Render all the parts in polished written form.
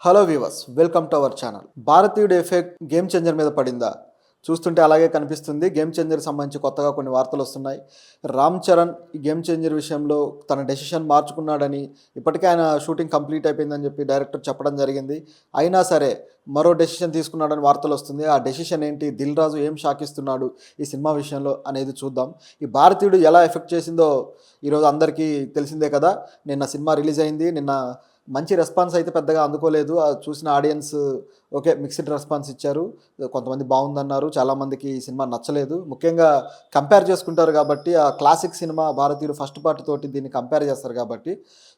Hello viewers, welcome to our channel. భారతీయుడి effect Game Changer మీద పడిందా? చూస్తుంటే అలాగే కనిపిస్తుంది. గేమ్ చేంజర్ సంబంధించి కొత్తగా కొన్ని వార్తలు వస్తున్నాయి. రామ్ చరణ్ ఈ గేమ్ చేంజర్ విషయంలో తన డెసిషన్ మార్చుకున్నాడని, ఇప్పటికే ఆయన షూటింగ్ కంప్లీట్ అయిపోయిందని చెప్పి డైరెక్టర్ చెప్పడం జరిగింది. అయినా సరే మరో డెసిషన్ తీసుకున్నాడని వార్తలు వస్తుంది. ఆ డెసిషన్ ఏంటి, దిల్ రాజు ఏం షాకిస్తున్నాడు ఈ సినిమా విషయంలో అనేది చూద్దాం. ఈ భారతీయుడు ఎలా ఎఫెక్ట్ చేసిందో ఈరోజు అందరికీ తెలిసిందే కదా. నిన్న సినిమా రిలీజ్ అయింది. నిన్న మంచి రెస్పాన్స్ అయితే పెద్దగా అందుకోలేదు. చూసిన ఆడియన్స్ ఓకే, మిక్స్డ్ రెస్పాన్స్ ఇచ్చారు. కొంతమంది బాగుందన్నారు, చాలామందికి ఈ సినిమా నచ్చలేదు. ముఖ్యంగా కంపేర్ చేసుకుంటారు కాబట్టి, ఆ క్లాసిక్ సినిమా భారతీయుడు ఫస్ట్ పార్ట్ తోటి దీన్ని కంపేర్ చేస్తారు కాబట్టి,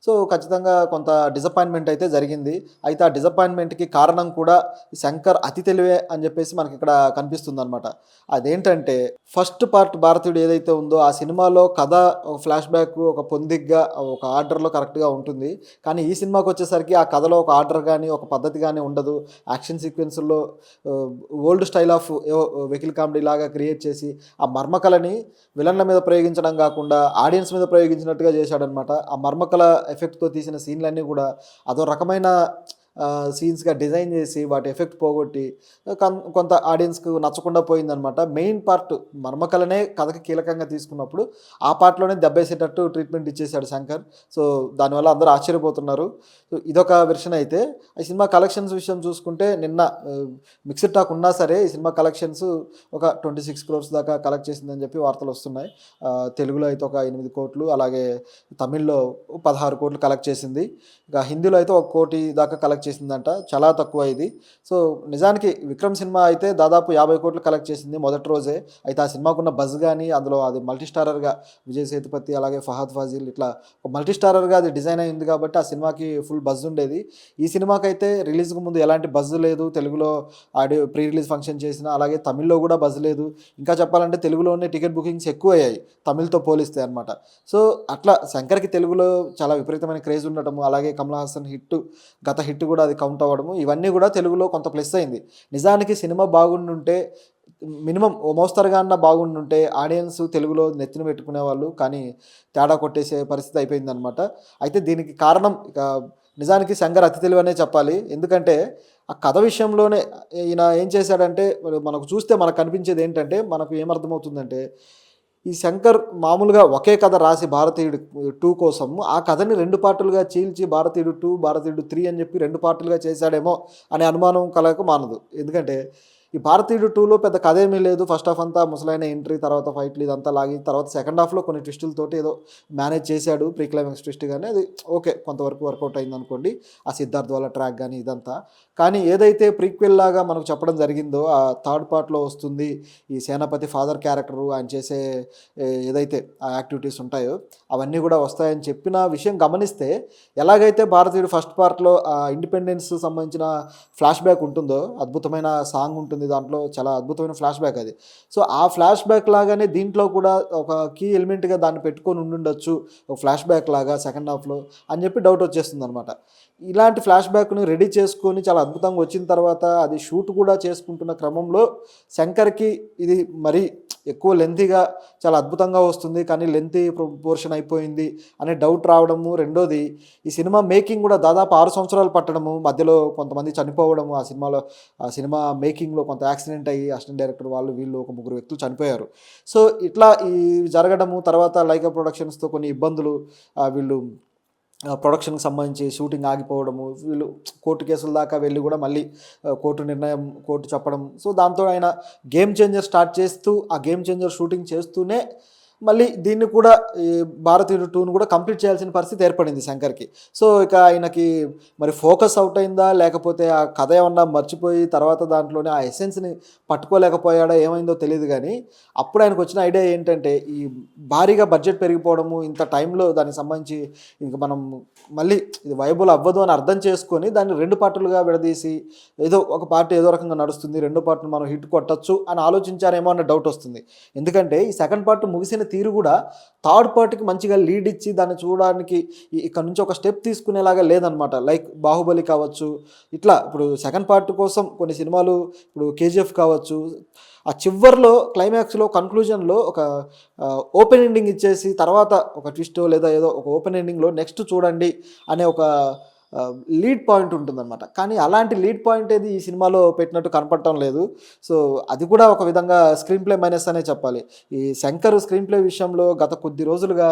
సో ఖచ్చితంగా కొంత డిసప్పాయింట్మెంట్ అయితే జరిగింది. అయితే ఆ డిసప్పాయింట్మెంట్కి కారణం కూడా శంకర్ అతి తెలివే అని చెప్పేసి మనకి ఇక్కడ కనిపిస్తుంది అనమాట. అదేంటంటే, ఫస్ట్ పార్ట్ భారతీయుడు ఏదైతే ఉందో ఆ సినిమాలో కథ ఒక ఫ్లాష్ బ్యాక్, ఒక పొందిగ్గా, ఒక ఆర్డర్లో కరెక్ట్గా ఉంటుంది. కానీ ఈ సినిమాకి వచ్చేసరికి ఆ కథలో ఒక ఆర్డర్ కానీ ఒక పద్ధతి కానీ ఉండదు. యాక్షన్ సీక్వెన్స్లో old style of vehicle comedy లాగా క్రియేట్ చేసి ఆ మర్మకళని విలన్ల మీద ప్రయోగించడం కాకుండా ఆడియన్స్ మీద ప్రయోగించినట్టుగా చేశాడనమాట. ఆ మర్మకళ ఎఫెక్ట్తో తీసిన సీన్లన్నీ కూడా అదో రకమైన సీన్స్గా డిజైన్ చేసి వాటి ఎఫెక్ట్ పోగొట్టి కొంత ఆడియన్స్కి నచ్చకుండా పోయిందనమాట. మెయిన్ పార్ట్ మర్మకళనే కథకి కీలకంగా తీసుకున్నప్పుడు ఆ పార్ట్లోనే దెబ్బేసేటట్టు ట్రీట్మెంట్ ఇచ్చేశాడు శంకర్. సో దానివల్ల అందరూ ఆశ్చర్యపోతున్నారు. సో ఇదొక వెర్షన్. అయితే ఈ సినిమా కలెక్షన్స్ విషయం చూసుకుంటే నిన్న మిక్స్డ్ టాక్ ఉన్నా సరే ఈ సినిమా కలెక్షన్స్ ఒక 26 crores దాకా కలెక్ట్ చేసిందని చెప్పి వార్తలు వస్తున్నాయి. తెలుగులో అయితే ఒక 8 కోట్లు, అలాగే తమిళ్లో 16 కోట్లు కలెక్ట్ చేసింది. ఇక హిందీలో అయితే 1 కోటి దాకా కలెక్ట్ చేసిందంట. చాలా తక్కువ ఇది. సో నిజానికి విక్రమ్ సినిమా అయితే దాదాపు 50 కోట్లు కలెక్ట్ చేసింది మొదటి రోజే. అయితే ఆ సినిమాకున్న బజ్ కానీ, అందులో అది మల్టీ స్టారర్గా విజయ్ సేతుపతి అలాగే ఫహద్ ఫాజిల్ ఇట్లా ఒక మల్టీ స్టారర్గా అది డిజైన్ అయింది కాబట్టి ఆ సినిమాకి ఫుల్ బజ్ ఉండేది. ఈ సినిమాకైతే రిలీజ్కి ముందు ఎలాంటి బజ్ లేదు. తెలుగులో ఆడియో ప్రీ రిలీజ్ ఫంక్షన్ చేసిన, అలాగే తమిళ్లో కూడా బజ్ లేదు. ఇంకా చెప్పాలంటే తెలుగులోనే టికెట్ బుకింగ్స్ ఎక్కువ అయ్యాయి తమిళ్తో పోలిస్తే అనమాట. సో అట్లా శంకర్కి తెలుగులో చాలా విపరీతమైన క్రేజ్ ఉండటము, అలాగే కమల్ హాసన్ గత హిట్ కూడా అది కౌంట్ అవ్వడము, ఇవన్నీ కూడా తెలుగులో కొంత ప్లస్ అయింది. నిజానికి సినిమా బాగుండుంటే, మినిమం ఓ మోస్తరుగా అన్న బాగుండుంటే ఆడియన్స్ తెలుగులో నెత్తిన పెట్టుకునే వాళ్ళు, కానీ తేడా కొట్టేసే పరిస్థితి అయిపోయిందనమాట. అయితే దీనికి కారణం ఇక నిజానికి శంకర్ అతి తెలివనే చెప్పాలి. ఎందుకంటే ఆ కథ విషయంలోనే ఈయన ఏం చేశాడంటే, మనకు చూస్తే మనకు కనిపించేది ఏంటంటే, మనకు ఏమర్థమవుతుందంటే, ఈ శంకర్ మామూలుగా ఒకే కథ రాసి భారతీయుడు 2 కోసం ఆ కథని 2 పార్టులుగా చీల్చి భారతీయుడు 2, భారతీయుడు 3 అని చెప్పి 2 పార్టులుగా చేశాడేమో అనే అనుమానం కలగక మానదు. ఎందుకంటే ఈ భారతీయుడు 2లో పెద్ద కథ ఏమీ లేదు. ఫస్ట్ హాఫ్ అంతా ముసలైన ఎంట్రీ, తర్వాత ఫైట్లు ఇదంతా లాగి, తర్వాత సెకండ్ హాఫ్లో కొన్ని ట్విస్టులతోటి ఏదో మేనేజ్ చేశాడు. ప్రీ క్లైమాక్స్ ట్విస్ట్ కానీ అది ఓకే, కొంతవరకు వర్కౌట్ అయింది అనుకోండి. ఆ సిద్ధార్థ్ వాళ్ళ ట్రాక్ కానీ ఇదంతా. కానీ ఏదైతే ప్రీక్వెల్ లాగా మనకు చెప్పడం జరిగిందో ఆ థర్డ్ పార్ట్లో వస్తుంది ఈ సేనాపతి ఫాదర్ క్యారెక్టరు, ఆయన చేసే ఏదైతే ఆ యాక్టివిటీస్ ఉంటాయో అవన్నీ కూడా వస్తాయని చెప్పిన విషయం గమనిస్తే, ఎలాగైతే భారతీయుడు ఫస్ట్ పార్ట్లో ఇండిపెండెన్స్ సంబంధించిన ఫ్లాష్ బ్యాక్ ఉంటుందో, అద్భుతమైన సాంగ్ ఉంటుంది దాంట్లో, చాలా అద్భుతమైన ఫ్లాష్ బ్యాక్ అది. సో ఆ ఫ్లాష్ బ్యాక్ లాగానే దీంట్లో కూడా ఒక కీ ఎలిమెంట్గా దాన్ని పెట్టుకొని ఉండుండొచ్చు, ఒక ఫ్లాష్ బ్యాక్ లాగా సెకండ్ హాఫ్లో అని చెప్పి డౌట్ వచ్చేస్తుంది అనమాట. ఇలాంటి ఫ్లాష్ బ్యాక్ను రెడీ చేసుకొని చాలా అద్భుతంగా వచ్చిన తర్వాత అది షూట్ కూడా చేసుకుంటున్న క్రమంలో శంకర్కి ఇది మరీ ఎక్కువ లెంతీగా చాలా అద్భుతంగా వస్తుంది, కానీ లెంతీ పోర్షన్ అయిపోయింది అనే డౌట్ రావడము. రెండోది, ఈ సినిమా మేకింగ్ కూడా దాదాపు 6 సంవత్సరాలు పట్టడము, మధ్యలో కొంతమంది చనిపోవడము, ఆ సినిమా మేకింగ్లో కొంత యాక్సిడెంట్ అయ్యి అసిస్టెంట్ డైరెక్టర్ వాళ్ళు వీళ్ళు ఒక 3 వ్యక్తులు చనిపోయారు. సో ఇట్లా ఈ జరగడము, తర్వాత లైకా ప్రొడక్షన్స్తో కొన్ని ఇబ్బందులు, వీళ్ళు ప్రొడక్షన్కి సంబంధించి షూటింగ్ ఆగిపోవడము, వీళ్ళు కోర్టు కేసుల దాకా వెళ్ళి కూడా మళ్ళీ కోర్టు చెప్పడం. సో దాంతో ఆయన గేమ్ చేంజర్ స్టార్ట్ చేస్తూ ఆ గేమ్ చేంజర్ షూటింగ్ చేస్తూనే మళ్ళీ దీన్ని కూడా ఈ భారతీయుడు 2ను కూడా కంప్లీట్ చేయాల్సిన పరిస్థితి ఏర్పడింది శంకర్కి. సో ఇక ఆయనకి మరి ఫోకస్ అవుట్ అయిందా, లేకపోతే ఆ కథ ఏమన్నా మర్చిపోయి తర్వాత దాంట్లోనే ఆ ఎసెన్స్ని పట్టుకోలేకపోయాడా, ఏమైందో తెలియదు. కానీ అప్పుడు ఆయనకు వచ్చిన ఐడియా ఏంటంటే, ఈ భారీగా బడ్జెట్ పెరిగిపోవడము, ఇంత టైంలో దానికి సంబంధించి ఇంక మనం మళ్ళీ ఇది వైబుల్ అవ్వదు అని అర్థం చేసుకొని దాన్ని 2 పార్టులుగా విడదీసి, ఏదో ఒక పార్ట్ ఏదో రకంగా నడుస్తుంది, 2 పార్టులు మనం హిట్ కొట్టచ్చు అని ఆలోచించారేమో అన్న డౌట్ వస్తుంది. ఎందుకంటే ఈ సెకండ్ పార్ట్ ముగిసిన తీరు కూడా థర్డ్ పార్ట్కి మంచిగా లీడ్ ఇచ్చి దాన్ని చూడడానికి ఇక్కడ నుంచి ఒక స్టెప్ తీసుకునేలాగా లేదనమాట. లైక్ బాహుబలి కావచ్చు, ఇట్లా ఇప్పుడు సెకండ్ పార్ట్ కోసం కొన్ని సినిమాలు, ఇప్పుడు కేజీఎఫ్ కావచ్చు, ఆ చివర్లో క్లైమాక్స్లో కన్క్లూజన్లో ఒక ఓపెన్ ఎండింగ్ ఇచ్చేసి తర్వాత ఒక ట్విస్టో లేదా ఏదో ఒక ఓపెన్ ఎండింగ్లో నెక్స్ట్ చూడండి అనే ఒక లీడ్ పాయింట్ ఉంటుందన్నమాట. కానీ అలాంటి లీడ్ పాయింట్ ఏది ఈ సినిమాలో పెట్టినట్టు కనపడటం లేదు. సో అది కూడా ఒక విధంగా స్క్రీన్ ప్లే మైనస్ అనే చెప్పాలి. ఈ శంకర్ స్క్రీన్ ప్లే విషయంలో గత కొద్ది రోజులుగా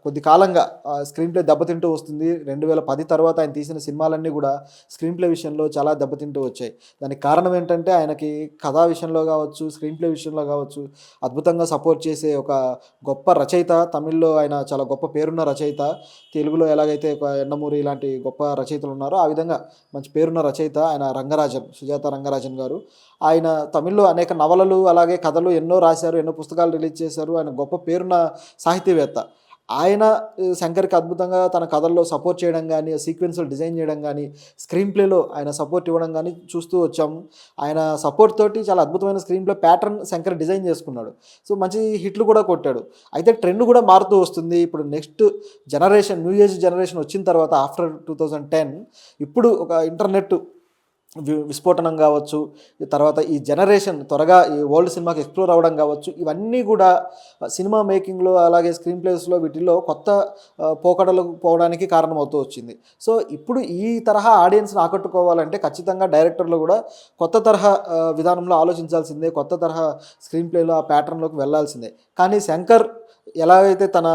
కొద్ది కాలంగా స్క్రీన్ ప్లే దెబ్బతింటూ వస్తుంది. 2010 తర్వాత ఆయన తీసిన సినిమాలన్నీ కూడా స్క్రీన్ ప్లే విషయంలో చాలా దెబ్బతింటూ వచ్చాయి. దానికి కారణం ఏంటంటే ఆయనకి కథా విషయంలో కావచ్చు, స్క్రీన్ ప్లే విషయంలో కావచ్చు అద్భుతంగా సపోర్ట్ చేసే ఒక గొప్ప రచయిత. తమిళ్లో ఆయన చాలా గొప్ప పేరున్న రచయిత. తెలుగులో ఎలాగైతే ఒక యండమూరి ఇలాంటి గొప్ప రచయితలు ఉన్నారో ఆ విధంగా మంచి పేరున్న రచయిత ఆయన రంగరాజన్, సుజాత రంగరాజన్ గారు. ఆయన తమిళ్లో అనేక నవలలు అలాగే కథలు ఎన్నో రాశారు, ఎన్నో పుస్తకాలు రిలీజ్ చేశారు. ఆయన గొప్ప పేరున్న సాహితీవేత్త. ఆయన శంకర్‌కి అద్భుతంగా తన కథల్లో సపోర్ట్ చేయడం గానీ, సీక్వెన్స్‌లు డిజైన్ చేయడం గానీ, స్క్రీన్ ప్లేలో ఆయన సపోర్ట్ ఇవ్వడం గానీ చూస్తూ వచ్చాము. ఆయన సపోర్ట్ తోటి చాలా అద్భుతమైన screen play pattern Shankar design చేసుకున్నాడు. సో, మంచి హిట్లు కూడా కొట్టాడు. అయితే ట్రెండ్ కూడా మారుతూ వస్తుంది. ఇప్పుడు next generation, new age generation వచ్చిన తర్వాత ఆఫ్టర్ 2010 ఇప్పుడు ఒక ఇంటర్నెట్ విస్ఫోటనం కావచ్చు, తర్వాత ఈ జనరేషన్ త్వరగా ఈ వరల్డ్ సినిమాకి ఎక్స్ప్లోర్ అవ్వడం కావచ్చు, ఇవన్నీ కూడా సినిమా మేకింగ్లో అలాగే స్క్రీన్ ప్లేస్లో వీటిల్లో కొత్త పోకడలు పోవడానికి కారణమవుతూ వచ్చింది. సో ఇప్పుడు ఈ తరహా ఆడియన్స్ని ఆకట్టుకోవాలంటే ఖచ్చితంగా డైరెక్టర్లు కూడా కొత్త తరహా విధానంలో ఆలోచించాల్సిందే, కొత్త తరహా స్క్రీన్ ప్లేలో ఆ ప్యాటర్న్లోకి వెళ్ళాల్సిందే. కానీ శంకర్ ఎలాగైతే తన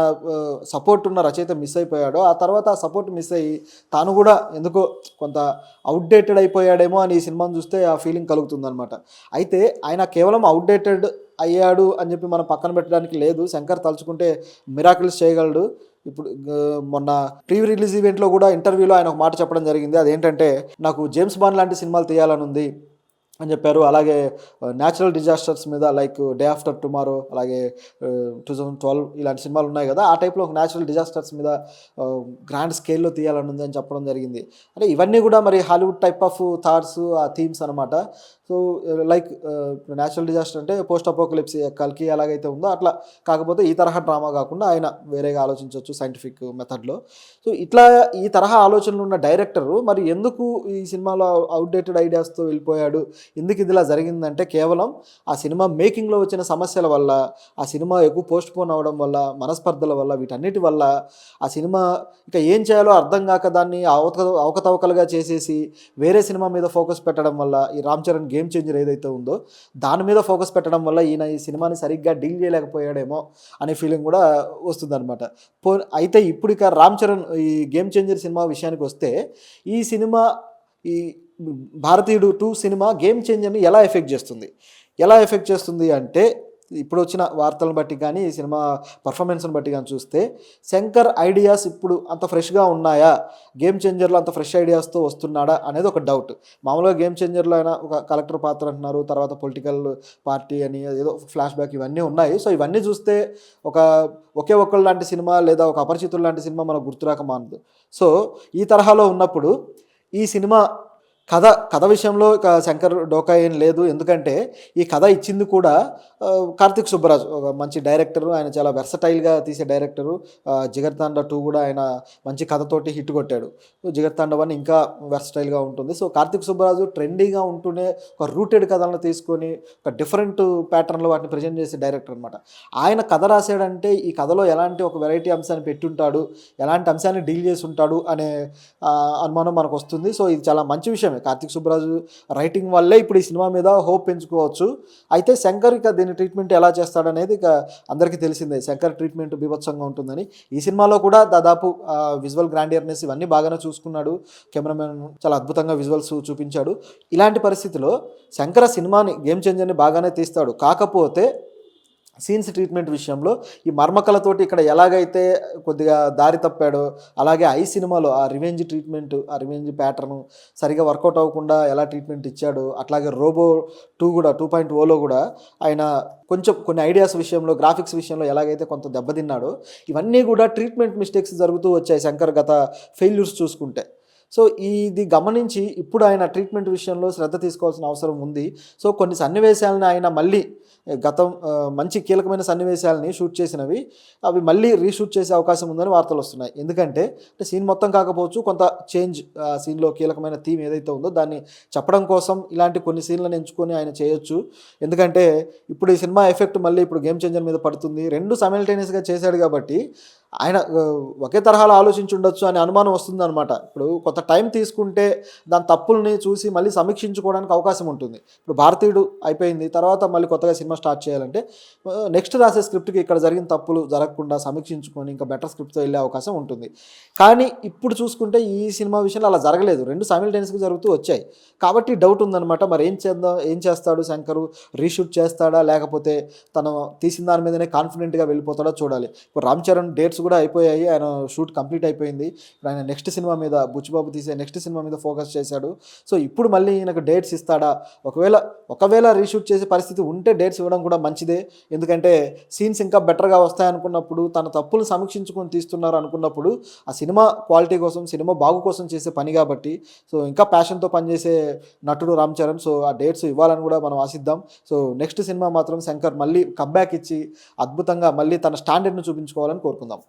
సపోర్ట్ ఉన్న రచయిత మిస్ అయిపోయాడో ఆ తర్వాత ఆ సపోర్ట్ మిస్ అయ్యి తాను కూడా ఎందుకో కొంత అవుట్డేటెడ్ అయిపోయాడేమో అని ఈ సినిమాను చూస్తే ఆ ఫీలింగ్ కలుగుతుందనమాట. అయితే ఆయన కేవలం అవుట్డేటెడ్ అయ్యాడు అని చెప్పి మనం పక్కన పెట్టడానికి లేదు. శంకర్ తలుచుకుంటే మిరాకిల్స్ చేయగలడు. ఇప్పుడు మొన్న ప్రీ రిలీజ్ ఈవెంట్లో కూడా ఇంటర్వ్యూలో ఆయన ఒక మాట చెప్పడం జరిగింది. అదేంటంటే, నాకు జేమ్స్ బాండ్ లాంటి సినిమాలు తీయాలని ఉంది అని చెప్పారు. అలాగే న్యాచురల్ డిజాస్టర్స్ మీద లైక్ డే ఆఫ్టర్ టుమారో, అలాగే 2012 ఇలాంటి సినిమాలు ఉన్నాయి కదా, ఆ టైప్లో ఒక న్యాచురల్ డిజాస్టర్స్ మీద గ్రాండ్ స్కేల్లో తీయాలని ఉంది అని చెప్పడం జరిగింది. అంటే ఇవన్నీ కూడా మరి హాలీవుడ్ టైప్ ఆఫ్ థాట్స్, ఆ థీమ్స్ అనమాట. సో లైక్ న్యాచురల్ డిజాస్టర్ అంటే పోస్ట్ అపోకలిప్స్ కల్కి ఎలాగైతే ఉందో అట్లా, కాకపోతే ఈ తరహా డ్రామా కాకుండా ఆయన వేరేగా ఆలోచించవచ్చు సైంటిఫిక్ మెథడ్లో. సో ఇట్లా ఈ తరహా ఆలోచనలు ఉన్న డైరెక్టరు మరి ఎందుకు ఈ సినిమాలో అవుట్డేటెడ్ ఐడియాస్తో వెళ్ళిపోయాడు, ఎందుకు ఇదిలా జరిగిందంటే కేవలం ఆ సినిమా మేకింగ్లో వచ్చిన సమస్యల వల్ల, ఆ సినిమా ఎక్కువ పోస్ట్ పోన్ అవ్వడం వల్ల, మనస్పర్ధల వల్ల, వీటన్నిటి వల్ల ఆ సినిమా ఇంకా ఏం చేయాలో అర్థం కాక దాన్ని అవకతవకలుగా చేసేసి వేరే సినిమా మీద ఫోకస్ పెట్టడం వల్ల, ఈ రామ్ చరణ్ గేమ్ చేంజర్ ఏదైతే ఉందో దాని మీద ఫోకస్ పెట్టడం వల్ల ఈయన ఈ సినిమాని సరిగ్గా డీల్ చేయలేకపోయాడేమో అనే ఫీలింగ్ కూడా వస్తుందన్నమాట. అయితే ఇప్పుడు ఇక రామ్ చరణ్ ఈ గేమ్ చేంజర్ సినిమా విషయానికి వస్తే, ఈ సినిమా ఈ భారతీయుడు 2 సినిమా గేమ్ చేంజర్ని ఎలా ఎఫెక్ట్ చేస్తుంది అంటే, ఇప్పుడు వచ్చిన వార్తలను బట్టి కానీ ఈ సినిమా పర్ఫార్మెన్స్ని బట్టి కానీ చూస్తే శంకర్ ఐడియాస్ ఇప్పుడు అంత ఫ్రెష్గా ఉన్నాయా, గేమ్ చేంజర్లో అంత ఫ్రెష్ ఐడియాస్తో వస్తున్నాడా అనేది ఒక డౌట్. మామూలుగా గేమ్ చేంజర్లో అయినా ఒక కలెక్టర్ పాత్ర అంటున్నారు, తర్వాత పొలిటికల్ పార్టీ అని ఏదో ఫ్లాష్ బ్యాక్ ఇవన్నీ ఉన్నాయి. సో ఇవన్నీ చూస్తే ఒకే ఒక్కళ్ళు లాంటి సినిమా లేదా ఒక అపరిచితులు లాంటి సినిమా మనకు గుర్తురాక మానదు. సో ఈ తరహాలో ఉన్నప్పుడు ఈ సినిమా కథ విషయంలో ఇక శంకర్ డోకా ఏం లేదు. ఎందుకంటే ఈ కథ ఇచ్చింది కూడా కార్తిక్ సుబ్బరాజు, ఒక మంచి డైరెక్టరు. ఆయన చాలా వెర్సటైల్గా తీసే డైరెక్టరు. జిగర్తాండ 2 కూడా ఆయన మంచి కథతోటి హిట్ కొట్టాడు. జిగర్తాండ 1 ఇంకా వెర్సటైల్గా ఉంటుంది. సో కార్తిక్ సుబ్బరాజు ట్రెండీగా ఉంటూనే ఒక రూటెడ్ కథలను తీసుకొని ఒక డిఫరెంట్ ప్యాటర్న్లో వాటిని ప్రజెంట్ చేసే డైరెక్టర్ అనమాట. ఆయన కథ రాశాడంటే ఈ కథలో ఎలాంటి ఒక వెరైటీ అంశాన్ని పెట్టుంటాడు, ఎలాంటి అంశాన్ని డీల్ చేసి ఉంటాడు అనే అనుమానం మనకు వస్తుంది. సో ఇది చాలా మంచి విషయమే. కార్తిక్ సుబ్బరాజు రైటింగ్ వల్లే ఇప్పుడు ఈ సినిమా మీద హోప్ పెంచుకోవచ్చు. అయితే శంకర్ ఇక దీని ట్రీట్మెంట్ ఎలా చేస్తాడనేది ఇక అందరికీ తెలిసిందే. శంకర్ ట్రీట్మెంట్ బీభత్సంగా ఉంటుందని. ఈ సినిమాలో కూడా దాదాపు విజువల్ గ్రాండియర్నెస్ ఇవన్నీ బాగానే చూసుకున్నాడు. కెమెరామెన్ చాలా అద్భుతంగా విజువల్స్ చూపించాడు. ఇలాంటి పరిస్థితిలో శంకర్ సినిమాని గేమ్ చేంజర్ని బాగానే తీస్తాడు. కాకపోతే సీన్స్ ట్రీట్మెంట్ విషయంలో ఈ మర్మకలతోటి ఇక్కడ ఎలాగైతే కొద్దిగా దారి తప్పాడో, అలాగే ఐ సినిమాలో ఆ రివెంజ్ ట్రీట్మెంట్, ఆ రివెంజ్ ప్యాటర్ను సరిగా వర్కౌట్ అవ్వకుండా ఎలా ట్రీట్మెంట్ ఇచ్చాడు, అట్లాగే రోబో 2 కూడా 2.0లో కూడా ఆయన కొంచెం కొన్ని ఐడియాస్ విషయంలో, గ్రాఫిక్స్ విషయంలో ఎలాగైతే కొంత దెబ్బతిన్నాడో, ఇవన్నీ కూడా ట్రీట్మెంట్ మిస్టేక్స్ జరుగుతూ వచ్చాయి శంకర్ గత ఫెయిల్యూర్స్ చూసుకుంటే. సో ఇది గమనించి ఇప్పుడు ఆయన ట్రీట్మెంట్ విషయంలో శ్రద్ధ తీసుకోవాల్సిన అవసరం ఉంది. సో కొన్ని సన్నివేశాలను ఆయన మళ్ళీ మంచి కీలకమైన సన్నివేశాలని షూట్ చేసినవి అవి మళ్ళీ రీషూట్ చేసే అవకాశం ఉందని వార్తలు వస్తున్నాయి. ఎందుకంటే సీన్ మొత్తం కాకపోవచ్చు, కొంత చేంజ్ సీన్లో కీలకమైన థీమ్ ఏదైతే ఉందో దాన్ని చెప్పడం కోసం ఇలాంటి కొన్ని సీన్లను ఎంచుకొని ఆయన చేయొచ్చు. ఎందుకంటే ఇప్పుడు ఈ సినిమా ఎఫెక్ట్ మళ్ళీ ఇప్పుడు గేమ్ చేంజర్ మీద పడుతుంది. 2 సైమల్టేనియస్గా చేశాడు కాబట్టి ఆయన ఒకే తరహాలో ఆలోచించి ఉండొచ్చు అనే అనుమానం వస్తుందన్నమాట. ఇప్పుడు కొంత టైం తీసుకుంటే దాని తప్పుల్ని చూసి మళ్ళీ సమీక్షించుకోవడానికి అవకాశం ఉంటుంది. ఇప్పుడు 'భారతీయుడు' అయిపోయింది. తర్వాత మళ్ళీ కొత్తగా సినిమా స్టార్ట్ చేయాలంటే నెక్స్ట్ రాసే స్క్రిప్ట్‌కి ఇక్కడ జరిగిన తప్పులు జరగకుండా సమీక్షించుకొని ఇంకా బెటర్ స్క్రిప్ట్‌తో వెళ్ళే అవకాశం ఉంటుంది. కానీ ఇప్పుడు చూసుకుంటే ఈ సినిమా విషయంలో అలా జరగలేదు. 2 సైమల్టేనియస్‌గా జరుగుతూ వచ్చాయి. కాబట్టి డౌట్ ఉందన్నమాట. మరి ఏం చేస్తాడు శంకరు? రీషూట్ చేస్తాడా? లేకపోతే తను తీసిన దాని మీదనే కాన్ఫిడెంట్‌గా వెళ్ళిపోతాడో చూడాలి. ఇప్పుడు 'రామ్ చరణ్' డేట్స్ కూడా అయిపోయాయి. ఆయన షూట్ కంప్లీట్ అయిపోయింది. ఇప్పుడు ఆయన నెక్స్ట్ సినిమా మీద, బుచ్చిబాబు తీసే నెక్స్ట్ సినిమా మీద ఫోకస్ చేశాడు. సో ఇప్పుడు మళ్ళీ ఈయనకు డేట్స్ ఇస్తాడా? ఒకవేళ రీషూట్ చేసే పరిస్థితి ఉంటే డేట్స్ ఇవ్వడం కూడా మంచిదే. ఎందుకంటే సీన్స్ ఇంకా బెటర్‌గా వస్తాయనుకున్నప్పుడు, తన తప్పులు సమీక్షించుకొని తీస్తున్నారు అనుకున్నప్పుడు, ఆ సినిమా క్వాలిటీ కోసం, సినిమా బాగు కోసం చేసే పని కాబట్టి, సో ఇంకా ప్యాషన్‌తో పనిచేసే నటుడు 'రామ్ చరణ్'. సో ఆ డేట్స్ ఇవ్వాలని కూడా మనం ఆశిద్దాం. సో నెక్స్ట్ సినిమా మాత్రం శంకర్ మళ్ళీ కమ్‌బ్యాక్ ఇచ్చి అద్భుతంగా మళ్ళీ తన స్టాండర్డ్‌ని చూపించుకోవాలని కోరుకుందాం.